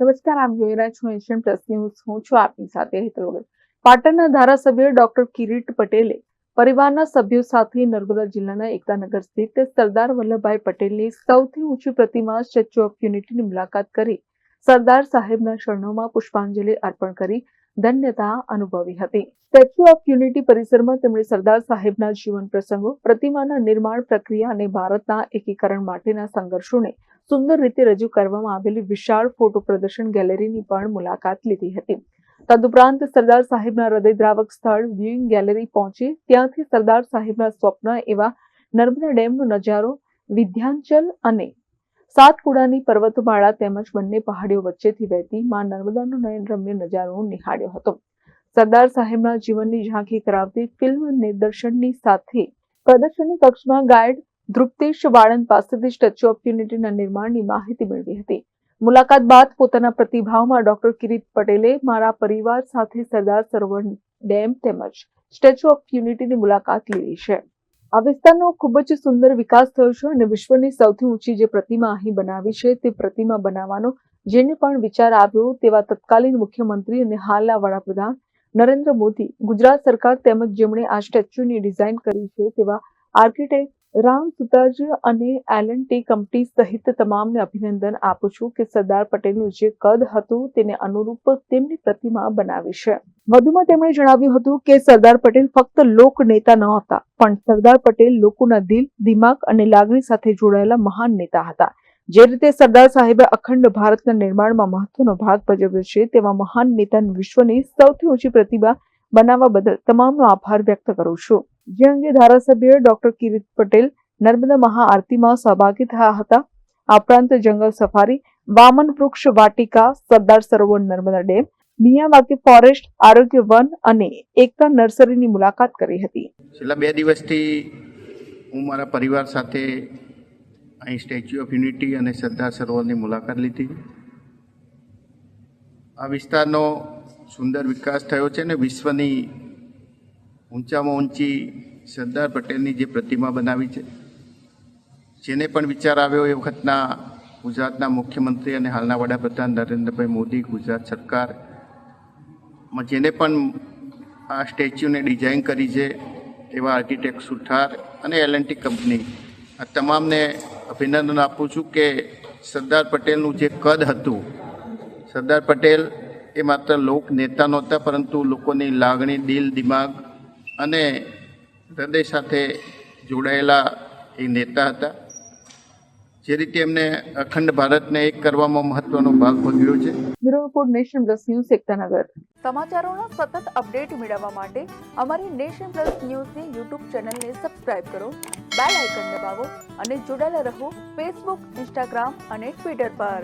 નમસ્કાર, આપ જોઈ રહ્યા છો નેશન પ્લસ ન્યૂઝ. હું છું આપની સાથે હેતલ વગર. પાટણના ધારાસભ્ય ડોક્ટર કિરીટ પટેલે પરિવારના સભ્યો સાથે નર્મદા જિલ્લાના એકતાનગર સ્થિત સરદાર વલ્લભભાઈ પટેલની સૌથી ઊંચી પ્રતિમા સ્ટેચ્યુ ઓફ યુનિટીની મુલાકાત કરી સરદાર સાહેબના ચરણોમાં પુષ્પાંજલિ અર્પણ કરી ધન્યતા અનુભવી હતી. સ્ટેચ્યુ ઓફ યુનિટી પરિસરમાં તેમણે સરદાર સાહેબના જીવન પ્રસંગો, પ્રતિમાના નિર્માણ પ્રક્રિયા અને ભારતના એકીકરણ માટેના સંઘર્ષોને સુંદર રીતે રજૂ કરવામાં આવેલી વિશાળ ફોટો પ્રદર્શન ગેલેરીની પણ મુલાકાત લીધી હતી. તદુપરાંત સરદાર સાહેબના હૃદયદ્રાવક સ્થળ વ્યુઇંગ ગેલેરી પહોંચી ત્યાંથી સરદાર સાહેબના સ્વપ્ન એવા નર્મદા ડેમનો નજારો, વિંધ્યાચલ અને સાતપુડાની પર્વતમાળા તેમજ બંને પહાડીઓ વચ્ચેથી વહેતી માં નર્મદાનો નયનરમ્ય નજારો નિહાળ્યો હતો. સરદાર સાહેબના જીવનની ઝાંખી કરાવતી ફિલ્મ નિદર્શનની સાથે પ્રદર્શની કક્ષમાં ગાઈડ ધ્રુપતેશ વાળંદ પાસેથી સ્ટેચ્યુ ઓફ યુનિટીના નિર્માણની માહિતી મેળવી હતી. મુલાકાત બાદ પોતાના પ્રતિભાવમાં ડોક્ટર કિરીટ પટેલે મારા પરિવાર સાથે સરદાર સરોવર ડેમ તેમજ સ્ટેચ્યુ ઓફ યુનિટીની મુલાકાત લીધી છે. આ વિસ્તારનો ખૂબ જ સુંદર વિકાસ થયો છે અને વિશ્વની સૌથી ઊંચી જે પ્રતિમા અહીં બનાવી છે તે પ્રતિમા બનાવવાનો જેને પણ વિચાર આવ્યો તેવા તત્કાલીન મુખ્યમંત્રી અને હાલના વડાપ્રધાન નરેન્દ્ર મોદી, ગુજરાત સરકાર તેમજ જેમણે આ સ્ટેચ્યુની ડિઝાઇન કરી છે તેવા આર્કિટેક્ટ રામ સુતાજ અને L&T કંપની સહિત તમામને અભિનંદન આપું છું કે સરદાર પટેલનું જે કદ હતું તેને અનુરૂપ તેમની પ્રતિમા બનાવી છે. વધુમાં તેમણે જણાવ્યું હતું કે સરદાર પટેલ ફક્ત લોક નેતા ન હતા, પણ સરદાર પટેલ લોકોના દિલ, દિમાગ અને લાગણી સાથે જોડાયેલા મહાન નેતા હતા. જે રીતે સરદાર સાહેબે અખંડ ભારતના નિર્માણમાં મહત્વનો ભાગ ભજવ્યો છે તેવા મહાન નેતાની વિશ્વની સૌથી ઊંચી પ્રતિમા બનાવવા બદલ તમામનો આભાર વ્યક્ત કરું છું. જે અંગે ધારાસભ્ય ડોક્ટર કિરીટ પટેલ નર્મદા મહાઆરતીમાં સહભાગી થયા હતા. આ ઉપરાંત જંગલ સફારી, વામન વૃક્ષ વાટિકા, Sardar Sarovar Narmada dam, Miyawaki forest, આરોગ્ય વન અને એકતા નર્સરીની મુલાકાત કરી હતી. છેલ્લા 2 દિવસથી હું મારા પરિવાર સાથે અહીં સ્ટેચ્યુ ઓફ યુનિટી અને સરદાર સરોવરની મુલાકાત લીધી. આ વિસ્તારનો સુંદર વિકાસ થયો છે અને વિશ્વની ઊંચામાં ઊંચી સરદાર પટેલની જે પ્રતિમા બનાવી છે, જેને પણ વિચાર આવ્યો એ વખતના ગુજરાતના મુખ્યમંત્રી અને હાલના વડાપ્રધાન નરેન્દ્રભાઈ મોદી, ગુજરાત સરકારમાં જેને પણ આ સ્ટેચ્યુને ડિઝાઇન કરી છે એવા આર્કિટેક્ટ સુથાર અને L&T કંપની, આ તમામને અભિનંદન આપું છું કે સરદાર પટેલનું જે કદ હતું, સરદાર પટેલ એ માત્ર લોક નેતા નહોતા પરંતુ લોકોની લાગણી, દિલ, દિમાગ અને હૃદય સાથે જોડાયેલા એ નેતા હતા. જે રીતે એમને અખંડ ભારતને એક કરવામાં મહત્વનો ભાગ ભજવ્યો છે. Bureau report, nation plus news, Ektanagar. સમાચારોના સતત અપડેટ મેળવવા માટે અમારી નેશન પ્લસ ન્યૂઝની યુટ્યુબ ચેનલને સબસ્ક્રાઇબ કરો, બેલ આઇકન દબાવો અને જોડાયેલા રહો ફેસબુક, ઇન્સ્ટાગ્રામ અને ટ્વિટર પર.